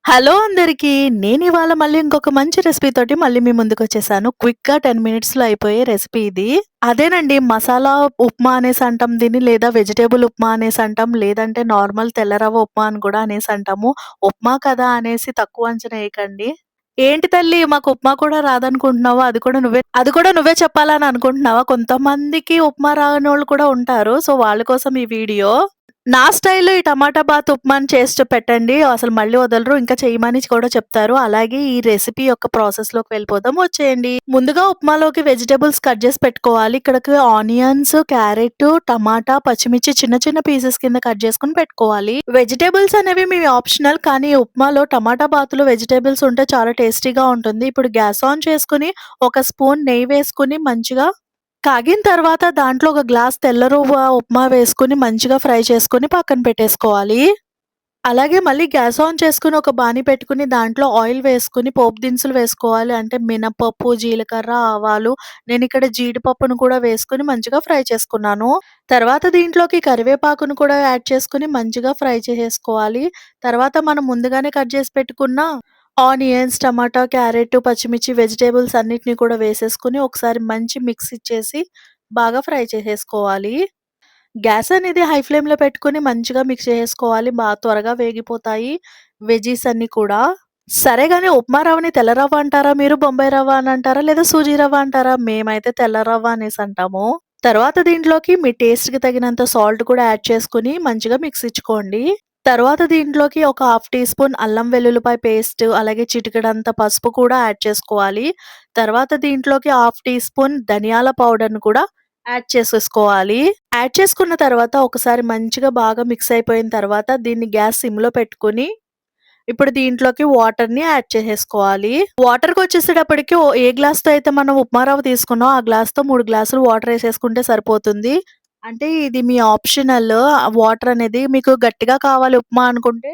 Hello అందరికీ. నేనివాళ మళ్ళీ ఇంకొక మంచి రెసిపీ తోటి మళ్ళీ మీ ముందుకొచ్చేసాను. క్విక్‌గా 10 మినిట్స్‌లో అయిపోయే రెసిపీ ఇది. అదేనండి మసాలా ఉప్మా అనేసంటాం దీన్ని, లేదా వెజిటబుల్ ఉప్మా అనేసంటాం. లేదంటే నార్మల్ తెల్ల రవ్వ ఉప్మా అని కూడా అనేసంటాము. ఉప్మా కదా అనేసి తక్కువ అంచనా ఎయకండి. ఏంటి తల్లి మాకు ఉప్మా కూడా రాదనుకుంటున్నావా? అది కూడా నువ్వే చెప్పాలని అనుకుంటున్నావా? కొంతమందికి ఉప్మా రానోళ్ళు కూడా ఉంటారు. సో, వాళ్ళ కోసం ఈ వీడియో. నా స్టైల్‌లో ఈ టమాటా బాత్ ఉప్మాని చేసి పెట్టండి. అసలు మళ్ళీ వదలరు. ఇంకా చేయమని కూడా చెప్తారు. అలాగే ఈ రెసిపీ యొక్క ప్రాసెస్‌లోకి వెళ్ళిపోదాం, వచ్చేయండి. ముందుగా ఉప్మాలోకి వెజిటబుల్స్ కట్ చేసి పెట్టుకోవాలి. ఇక్కడికి ఆనియన్స్, క్యారెట్, టమాటా, పచ్చిమిర్చి చిన్న చిన్న పీసెస్ కింద కట్ చేసుకొని పెట్టుకోవాలి. వెజిటబుల్స్ అనేవి మీ ఆప్షనల్. కానీ ఉప్మాలో టమాటా బాత్‌లో వెజిటబుల్స్ ఉంటే చాలా టేస్టీగా ఉంటుంది. ఇప్పుడు గ్యాస్ ఆన్ చేసుకొని ఒక స్పూన్ నెయ్యి వేసుకొని మంచిగా కాగిన తర్వాత దాంట్లో ఒక గ్లాస్ తెల్ల రవ్వ ఉప్మా వేసుకొని మంచిగా ఫ్రై చేసుకొని పక్కన పెట్టేసుకోవాలి. అలాగే మళ్ళీ గ్యాస్ ఆన్ చేసుకొని ఒక బాణీ పెట్టుకొని దాంట్లో ఆయిల్ వేసుకొని పోపు దినుసులు వేసుకోవాలి. అంటే మినపప్పు, జీలకర్ర, ఆవాలు, నేనిక్కడ జీడిపప్పును కూడా వేసుకొని మంచిగా ఫ్రై చేసుకున్నాను. తర్వాత దీంట్లోకి కరివేపాకును కూడా యాడ్ చేసుకొని మంచిగా ఫ్రై చేసేసుకోవాలి. తర్వాత మనం ముందుగానే కట్ చేసి పెట్టుకున్న ఆనియన్స్, టమాటా, క్యారెట్, పచ్చిమిర్చి, వెజిటబుల్స్ అన్నిటిని కూడా వేసేసుకొని ఒకసారి మంచి మిక్స్ ఇచ్చేసి బాగా ఫ్రై చేసేసుకోవాలి. గ్యాస్ అనేది హై ఫ్లేమ్‌లో పెట్టుకొని మంచిగా మిక్స్ చేసేసుకోవాలి. త్వరగా వేగిపోతాయి వెజ్జీస్ అన్నీ కూడా. సరే గాని ఉప్మా రవ్వని తెల్ల రవ్వ అంటారా మీరు? బొంబాయి రవ్వ అని అంటారా? లేదా సూజీ రవ్వ అంటారా? మేమైతే తెల్ల రవ్వ అనేసి అంటాము. తర్వాత దీంట్లోకి మీ టేస్ట్‌కి తగినంత సాల్ట్ కూడా యాడ్ చేసుకొని మంచిగా మిక్స్ ఇచ్చుకోండి. తర్వాత దీంట్లోకి ఒక హాఫ్ టీ స్పూన్ అల్లం వెల్లుల్లిపాయ పేస్ట్, అలాగే చిటికెడంత పసుపు కూడా యాడ్ చేసుకోవాలి. తర్వాత దీంట్లోకి హాఫ్ టీ స్పూన్ ధనియాల పౌడర్‌ని కూడా యాడ్ చేసేసుకోవాలి. యాడ్ చేసుకున్న తర్వాత ఒకసారి మంచిగా బాగా మిక్స్ అయిపోయిన తర్వాత దీన్ని గ్యాస్ సిమ్‌లో పెట్టుకొని ఇప్పుడు దీంట్లోకి వాటర్‌ని యాడ్ చేసేసుకోవాలి. వాటర్‌కొచ్చేసేటప్పటికి ఏ గ్లాస్‌తో అయితే మనం ఉప్మా రవ్వ తీసుకున్నామో ఆ గ్లాస్‌తో 3 గ్లాసులు వాటర్ ఏసేసుకుంటే సరిపోతుంది. అంటే ఇది మీ ఆప్షనల్. వాటర్ అనేది మీకు గట్టిగా కావాలి ఉప్మా అనుకుంటే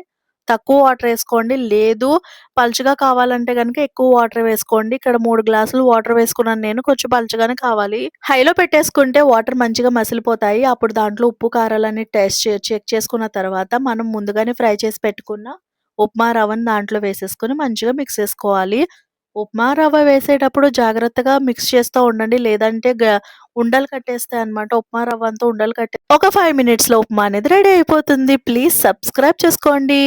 తక్కువ వాటర్ ఏసుకోండి. లేదు పలుచగా కావాలంటే గనుక ఎక్కువ వాటర్ వేసుకోండి. ఇక్కడ 3 గ్లాసులు వాటర్ వేసుకున్నాను నేను. కొంచెం పలుచగానే కావాలి. హైలో పెట్టేసుకుంటే వాటర్ మంచిగా మసిలిపోతాయి. అప్పుడు దాంట్లో ఉప్పు, కారాలన్నీ చెక్ చేసుకున్న తర్వాత మనం ముందుగానే ఫ్రై చేసి పెట్టుకున్న ఉప్మా రవ్వని దాంట్లో వేసేసుకొని మంచిగా మిక్స్ చేసుకోవాలి. ఉప్మా రవ్వ వేసేటప్పుడు జాగ్రత్తగా మిక్స్ చేస్తూ ఉండండి. లేదంటే ఉండలు కట్టేస్తాయన్నమాట. ఉప్మా రవ్వ అంతా ఉండలు కట్టే ఒక 5 మినిట్స్‌లో ఉప్మా అనేది రెడీ అయిపోతుంది. ప్లీజ్ సబ్స్క్రైబ్ చేసుకోండి.